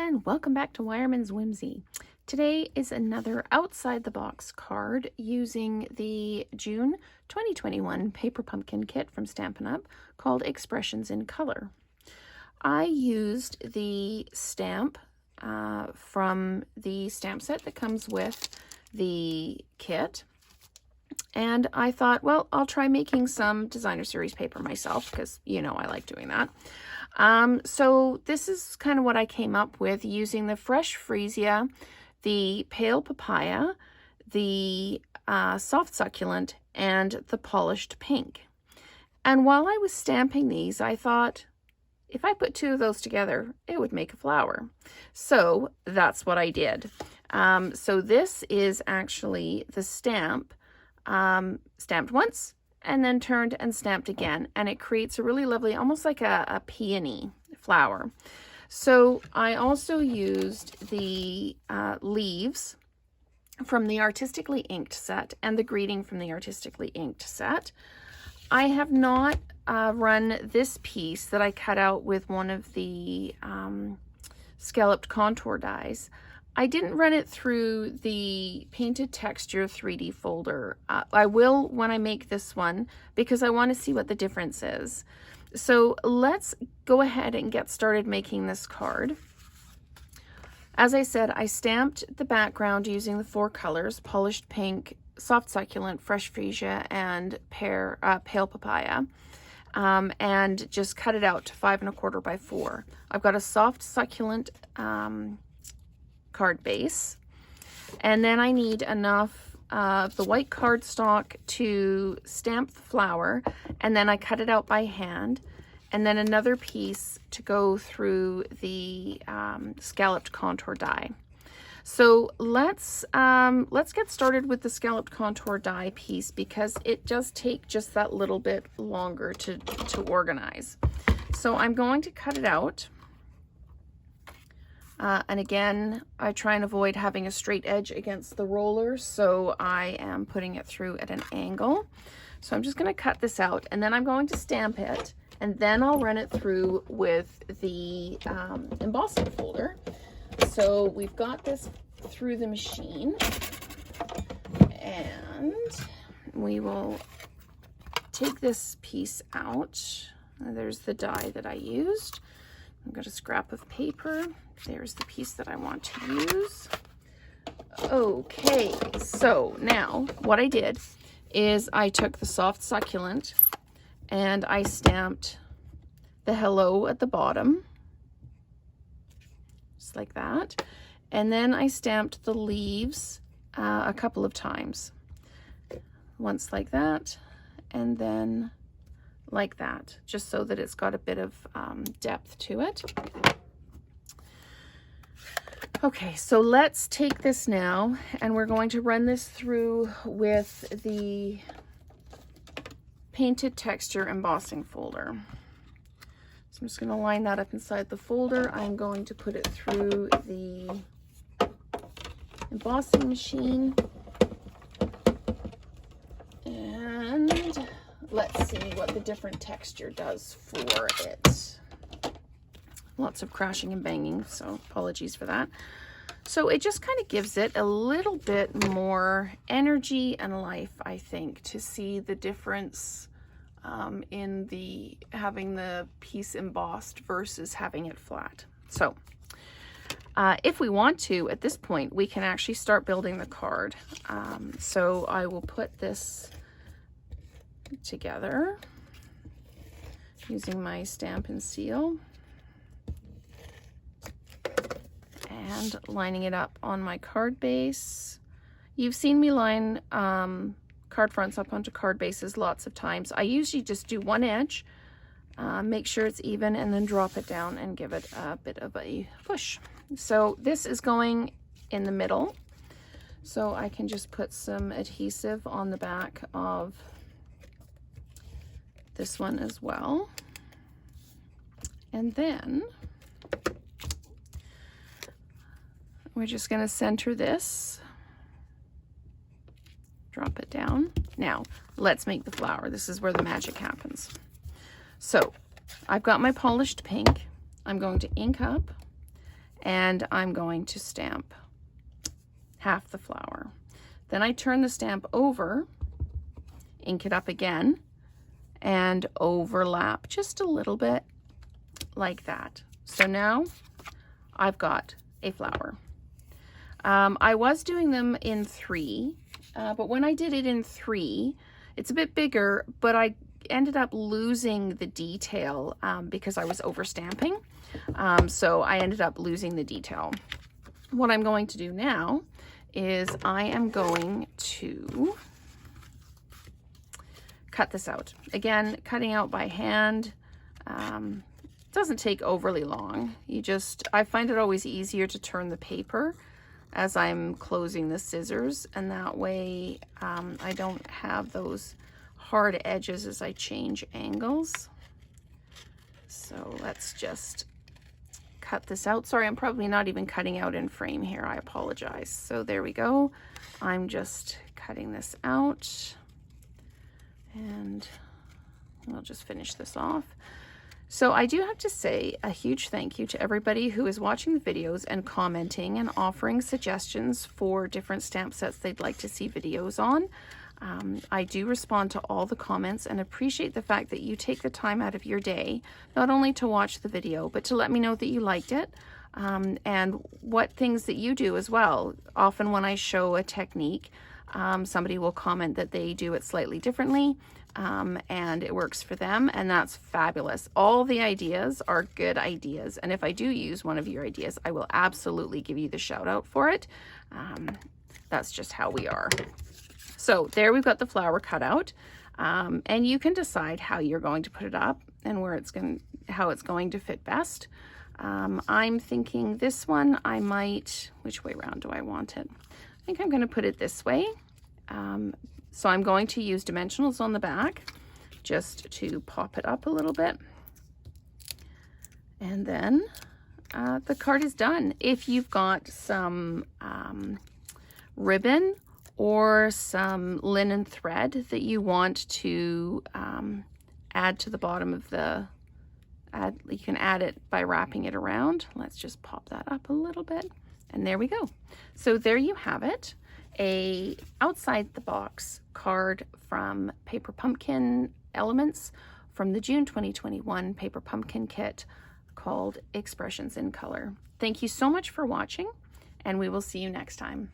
and welcome back to Wireman's Whimsy. Today is another outside the box card using the June 2021 Paper Pumpkin kit from Stampin' Up! Called Expressions in Color. I used the stamp from the stamp set that comes with the kit, and I thought, well, I'll try making some designer series paper myself because, you know, I like doing that. So this is kind of what I came up with using the fresh freesia, the pale papaya, the soft succulent, and the polished pink. And while I was stamping these, I thought, if I put two of those together, it would make a flower. So that's what I did. So this is actually the stamp, stamped once, and then turned and stamped again, and it creates a really lovely, almost like a peony flower. So I also used the leaves from the Artistically Inked set and the greeting from the Artistically Inked set. I have not run this piece that I cut out with one of the scalloped contour dies. I didn't run it through the Painted Texture 3D folder. I will when I make this one because I want to see what the difference is. So let's go ahead and get started making this card. As I said, I stamped the background using the four colors: polished pink, soft succulent, fresh freesia, and pale papaya. And just cut it out to 5 1/4 by 4. I've got a soft succulent card base, and then I need enough of the white cardstock to stamp the flower, and then I cut it out by hand, and then another piece to go through the scalloped contour die. So let's get started with the scalloped contour die piece because it does take just that little bit longer to organize. So I'm going to cut it out. And again, I try and avoid having a straight edge against the roller, so I am putting it through at an angle. So I'm just going to cut this out, and then I'm going to stamp it, and then I'll run it through with the embossing folder. So we've got this through the machine, and we will take this piece out. There's the die that I used. I've got a scrap of paper. There's the piece that I want to use. Okay, so now what I did is I took the soft succulent and I stamped the hello at the bottom, just like that. And then I stamped the leaves a couple of times. Once like that, and then like that, just so that it's got a bit of depth to it. Okay, so let's take this now, and we're going to run this through with the Painted Texture embossing folder. So I'm just going to line that up inside the folder. I'm going to put it through the embossing machine, and let's see what the different texture does for it. Lots of crashing and banging, so apologies for that. So it just kind of gives it a little bit more energy and life, I think, to see the difference in the having the piece embossed versus having it flat. So if we want to, at this point, we can actually start building the card. So I will put this together using my Stamp and Seal and lining it up on my card base. You've seen me line card fronts up onto card bases lots of times. I usually just do one edge, make sure it's even, and then drop it down and give it a bit of a push. So this is going in the middle, so I can just put some adhesive on the back of this one as well. And then we're just going to center this, drop it down. Now let's make the flower. This is where the magic happens. So I've got my polished pink. I'm going to ink up and I'm going to stamp half the flower. Then I turn the stamp over, ink it up again, and overlap just a little bit like that. So now I've got a flower. I was doing them in 3, but when I did it in 3, it's a bit bigger, but I ended up losing the detail because I was over stamping. So I ended up losing the detail. What I'm going to do now is I am going to cut this out. Again, cutting out by hand doesn't take overly long. I find it always easier to turn the paper as I'm closing the scissors, and that way I don't have those hard edges as I change angles. So let's just cut this out. Sorry, I'm probably not even cutting out in frame here. I apologize. So there we go. I'm just cutting this out, and I'll just finish this off. So I do have to say a huge thank you to everybody who is watching the videos and commenting and offering suggestions for different stamp sets they'd like to see videos on. I do respond to all the comments and appreciate the fact that you take the time out of your day, not only to watch the video, but to let me know that you liked it, and what things that you do as well. Often when I show a technique, somebody will comment that they do it slightly differently, and it works for them, and that's fabulous. All the ideas are good ideas, and if I do use one of your ideas, I will absolutely give you the shout out for it. That's just how we are. So there we've got the flower cut out, and you can decide how you're going to put it up and how it's going to fit best. I'm thinking this one I might, which way around do I want it? I think I'm going to put it this way. So I'm going to use dimensionals on the back just to pop it up a little bit. And then the card is done. If you've got some ribbon or some linen thread that you want to add to the bottom of you can add it by wrapping it around. Let's just pop that up a little bit, and there we go. So there you have it, a outside the box card from Paper Pumpkin Elements from the June 2021 Paper Pumpkin Kit called Expressions in Color. Thank you so much for watching, and we will see you next time.